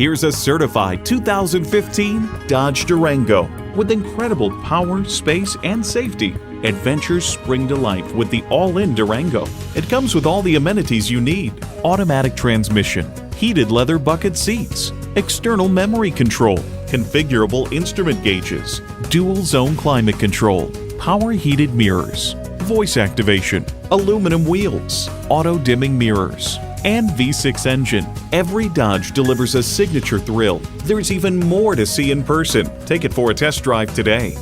Here's a certified 2015 Dodge Durango. With incredible power, space, and safety, adventures spring to life with the all-in Durango. It comes with all the amenities you need: automatic transmission, heated leather bucket seats, external memory control, configurable instrument gauges, dual zone climate control, power heated mirrors, voice activation, aluminum wheels, auto dimming mirrors, and V6 engine. Every Dodge delivers a signature thrill. There's even more to see in person. Take it for a test drive today.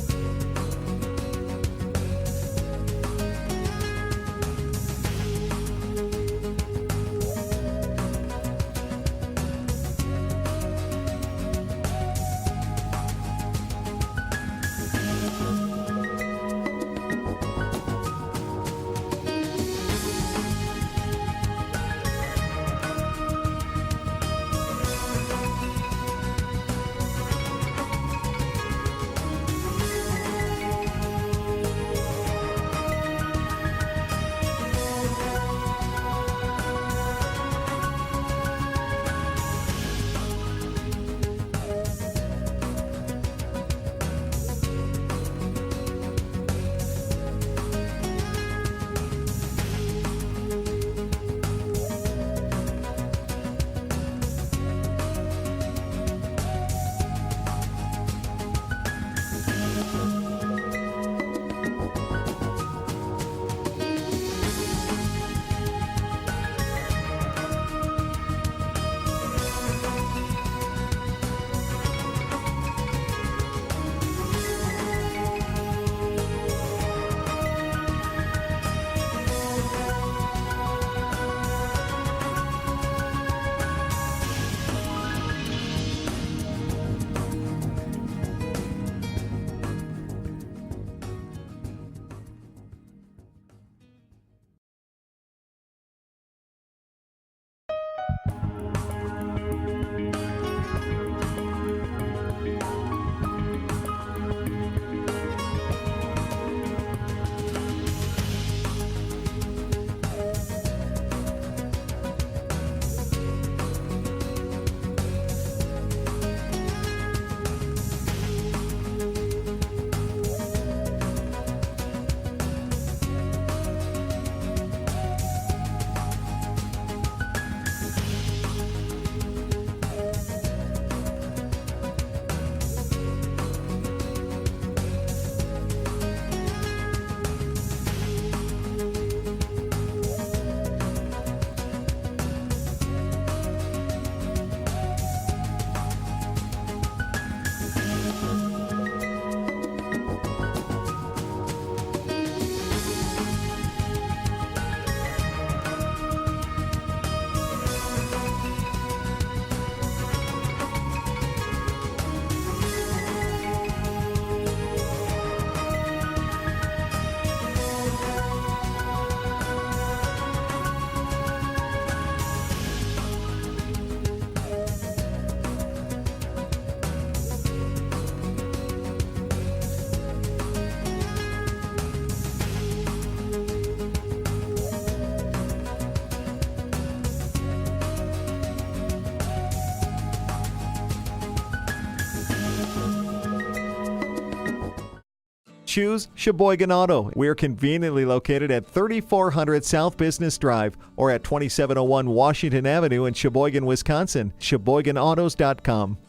Choose Sheboygan Auto. We're conveniently located at 3400 South Business Drive or at 2701 Washington Avenue in Sheboygan, Wisconsin. SheboyganAutos.com.